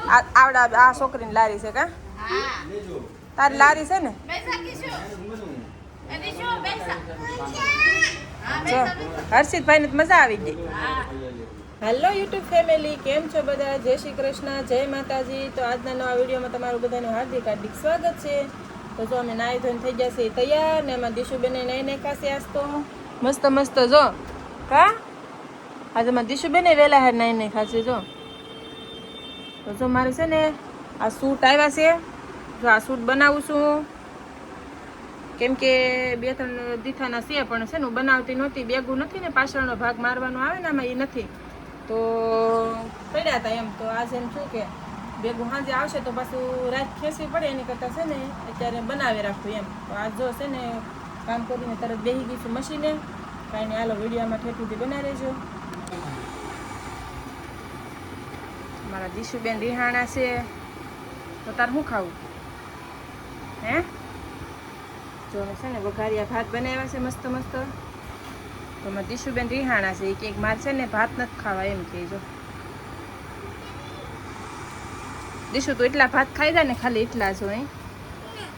આવડા આ છોકરીની લારી છે કા તારી લારી છે ને હર્ષિતભાઈ ને મજા આવી ગઈ હેલો યુટ્યુબ ફેમિલી કેમ છો બધા જય શ્રી કૃષ્ણ જય માતાજી તો આજના નવા વિડીયોમાં તમારું બધાનું હાર્દિક હાર્દિક સ્વાગત છે તો જો અમે નાહી ધોઈને થઈ ગયા છીએ તૈયાર ને એમાં દિશુબેને નહીં નાખ્યા છે આજ તો મસ્ત મસ્ત જો કા આજે માં દિશુબેને વહેલા હાર નાહી નાખ્યા છે જો તો જો મારે છે ને આ સૂટ આવ્યા છે જો આ સૂટ બનાવું છું કેમ કે 2-3 દીઠાના છે પણ છે ને હું બનાવતી નહોતી બેગું નથી ને પાછળનો ભાગ મારવાનો આવે ને આમાં એ નથી તો પડ્યા હતા એમ તો આજે એમ શું કે બેગું સાંજે આવશે તો પાછું રાત ખેંચવી પડે એની કરતાં છે ને અત્યારે બનાવી રાખવું એમ તો આજ જો છે ને કામ કરીને તરત બેસી ગઈ છું મશીને કાંઈ નહીં હાલો વિડીયોમાં ઠેઠુંથી બનાવી રહેજો મારા દિશુબેન રિહાણા છે તો તાર શું ખાવું હે જો છે ને વઘારિયા ભાત બનાવ્યા છે મસ્ત મસ્ત તો મારા દિશુબેન રિહાણા છે એ કંઈક મારે છે ને ભાત નથી ખાવા એમ કહેજો દિશુ તો એટલા ભાત ખાઈ જાય ને ખાલી એટલા જ હોય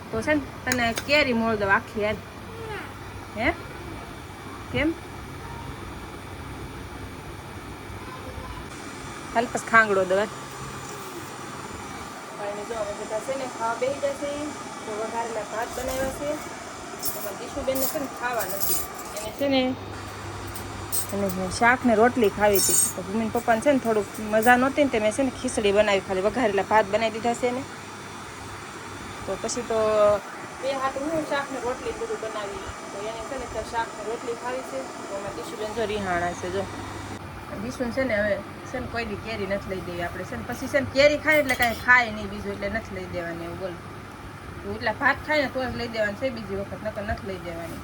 તો છે ને તને કેરી મોળ દો આખી યાર હે કેમ હાલ પછી ખાંગડો દવા જો હવે બધા છે ને ખાવા બેસી જશે તો વઘારેલા ભાત બનાવ્યા છે એમાં દિશુબેનને છે ને ખાવા નથી એને છે ને અને શાક ને રોટલી ખાવી હતી તો મમ્મી પપ્પાને છે ને થોડુંક મજા નહોતી ને તે મેં છે ને ખીચડી બનાવી ખાલી વઘારેલા ભાત બનાવી દીધા છે ને તો પછી તો બે હાથું હું શાક ને રોટલી બધું બનાવી તો એને છે ને શાક ને રોટલી ખાવી છે તો એમાં દિશુબેન જો રિહાણા છે જો દિશુને છે ને હવે છે ને કોઈ દી કેરી નથી લઈ દેવી આપણે છે ને પછી છે ને કેરી ખાય એટલે કાંઈ ખાય નહીં બીજું એટલે નથી લઈ દેવાની એવું બોલ તો એટલા ભાત ખાય ને તો જ લઈ દેવાની છે બીજી વખત નકર નથી લઈ દેવાની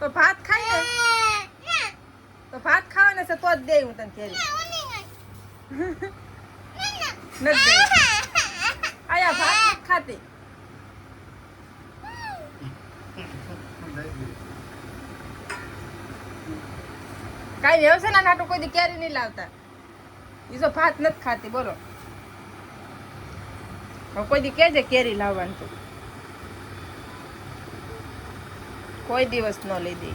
તો ભાત ખાય ને તો ભાત ખાવાના છે તો જ દે હું તને કેરી નથી દે આયા ભાત ખાતી કાંઈ વ્યવસાય ના નાટો કોઈ દી કેરી નહીં લાવતા એ તો ભાત નથી ખાતી બોલો હવે કોઈ દી કેજે કેરી લાવવાનું તો કોઈ દિવસ ન લઈ દે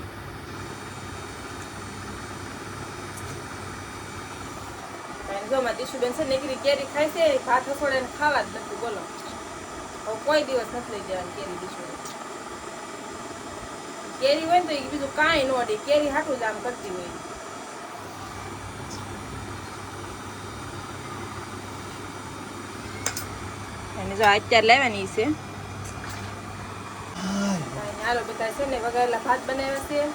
જો માં દિશુબેન છે નીકળી કેરી ખાય છે ભાત રસોડે ખાવા જ નથી બોલો હવે કોઈ દિવસ નથી લઈ દેવાની કેરી દિશુબેન કેરી હોય ને તો એ બીજું કાંઈ ન અડે કેરી હાટું જ આમ કરતી હોય અને જો અત્યારે લેવાની છે હાલો બધા છે ને વઘારેલા ભાત બનાવ્યા છે અને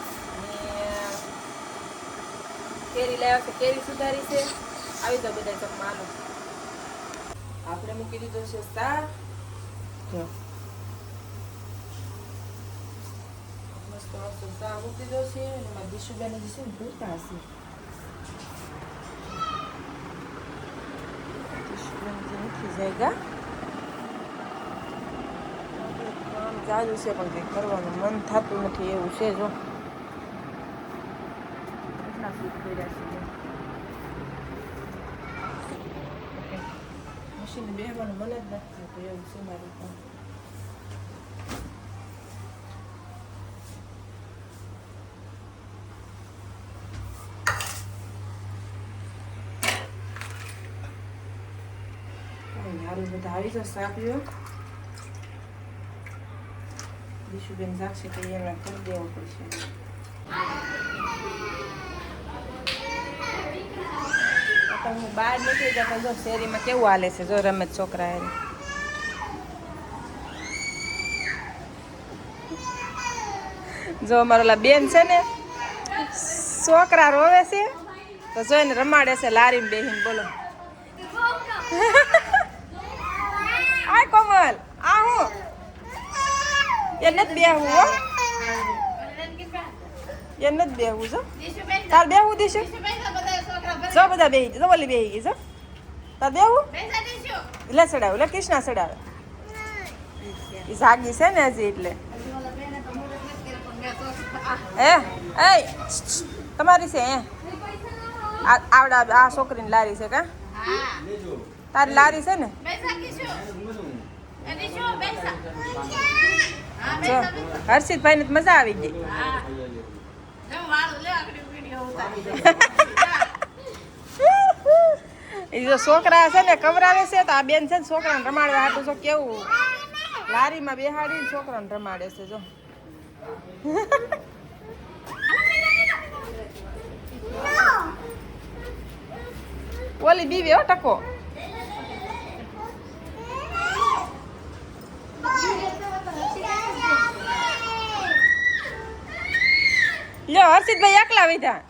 કેરી લાવ્યા છે કેરી સુધારી છે આવી જાવ બધા જમવા હાલો આપણે મૂકી દીધો છે શાક જો મસ્ત મસ્ત શાક મૂકી દીધો છે અને મારા દિશુબેન જે છે ને ભૂલતા હશે દિશુબેન જે નથી જાયગા ચાલુ છે પણ કંઈક કરવાનું મન થતું નથી એવું છે જો કેટલા સૂટ કર્યા છે મશીન બેહવાનું મન જ નથી થતું એવું છે મારું પણ સારું બધા આવી જશે આપ્યો દિશુબેન જાગશે તો એને કરી દેવું પડશે હું બહાર નીકળી જતા જો શેરીમાં કેવું હાલે છે જો રમત છોકરા એને જો અમારો ઓલા બેન છે ને છોકરા રોવે છે તો જો એને રમાડે છે લારીમાં બેહીને બોલો આ કોમલ આ હું એ નથી બેહવું હો એ નથી બેહવું જો તાર બેહવું દીશું જો બધા બેહી જો બોલી બેહી ગઈ જો તાર બેહવું એટલે ચડાવું એટલે કૃષ્ણા ચડાવે એ જાગી છે ને હજી એટલે એ એ તમારી છે આવડા આ છોકરીની લારી છે કા તારી લારી છે ને જો હર્ષિતભાઈ ને મજા આવી ગઈ એ જો છોકરા છે ને કવરાવે છે તો આ બેન છે ને છોકરાને રમાડવા હાટું છો કેવું લારીમાં બેહાડીને છોકરાને રમાડે છે જો ઓલી બીવી હો ટકો લ્યો હર્ષિતભાઈ એકલા વિધા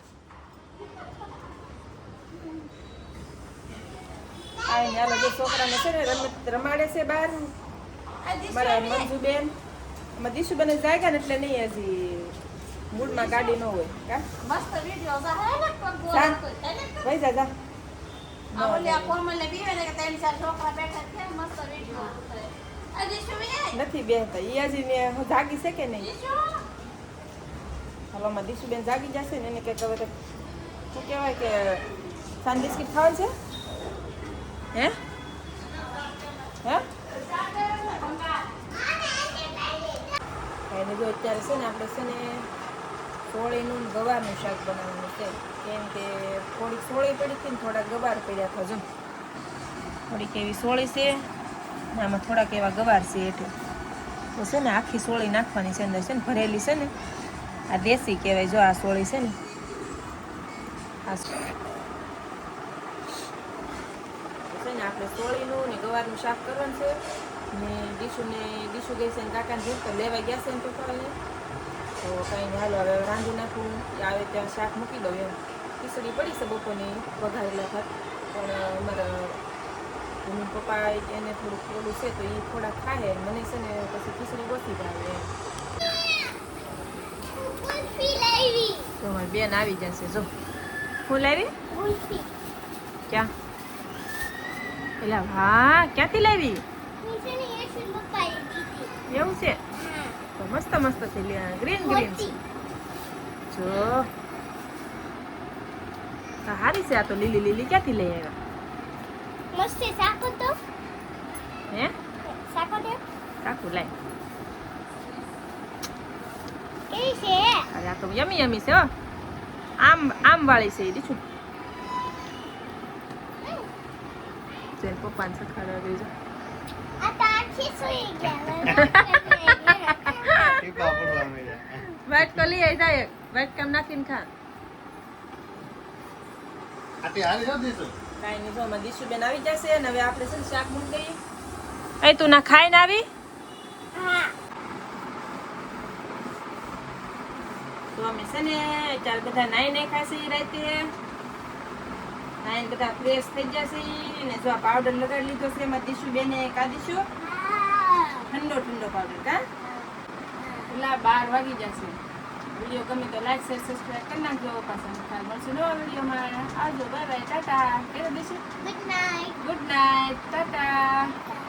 આવીને હાલો જે છોકરાને છે ને રમાડે છે બહાર મારા મંજુબેન એમાં દીશુબેન જાગ્યા ને એટલે નહીં હજી મૂડમાં ગાડી ન હોય કા મસ્ત વિડિયો ભાઈ દાદા નથી બેહતા ઈ હજી ને હું જાગી છે કે નહીં હાલોમાં દીશુબેન જાગી જશે ને એને કંઈક હવે શું કહેવાય કે સાન બિસ્કીટ ખાવાનું છે હે હે એને જો અત્યારે છે ને આપણે છે ને સોળીનું ગવારનું શાક બનાવવાનું છે કેમ કે થોડીક સોળી પડી હતી ને થોડાક ગવાર પડ્યા હતા જો થોડીક એવી સોળી છે ને આમાં થોડાક એવા ગવાર છે એટલે તો છે ને આખી સોળી નાખવાની છે અંદર છે ને ભરેલી છે ને આ દેશી કહેવાય જો આ સોળી છે ને આ છે ને આપણે સોળીનું ને ગવારનું શાક કરવાનું છે ને ડીશુ ગઈ છે ને કાકાને દૂધ તો લેવા ગયા છે ને પપ્પાને તો કાંઈ હાલો હવે રાંધી નાખું આવે ત્યાં શાક મૂકી દઉં એમ ખીચડી પડી છે બપોરની વઘારેલા ભાત પણ અમારા મમ્મી પપ્પા એને થોડુંક ઓલું છે તો એ થોડાક ખાય મને છે ને પછી ખીચડી ઓછી ભાવે એમ તો મારી બેન આવી જશે જો હું લાવી ક્યાં પેલા હા ક્યાંથી લાવી એવું છે તો મસ્ત મસ્ત છે ગ્રીન ગ્રીન છે જો હારી છે આ તો લીલી લીલી ક્યાંથી લઈ આવ્યા મસ્ત છે સાકો તો હે સાકો દે કાકુ લાય કેવી છે અરે આ તો યમી યમી છે હો આમ વાળી છે એ દીછું જેન પપ્પાને સખાડવા ગઈ છે આ તો આખી સુઈ ગયા વાઈટ તો લઈ આવી જાય વાઈટ કામ નાખીને ખા કાંઈ નહીં જો અમારી દીશુબેન આવી જશે અને હવે આપણે છે ને શાક મૂકી દઈએ એ તું ના ખાઈને આવી હા તો અમે છે ને ચાલ બધા નાઈ નહીં ખાશે રાતે નાઈને બધા ફ્રેશ થઈ જશે ને જો આ પાવડર લગાડી લીધો છે એમાં દીશુબેને કાઢીશું ઠંડો ઠંડો પાવડર કા પેલા 12 વાગી જશે વિડીયો ગમે તો લાઈક શેર સબસ્ક્રાઇબ કરી નાખજો પાછા મળશું નવા વિડીયોમાં આવજો બાય બાય ટાટા કે દીશુ ગુડ નાઈટ ટાટા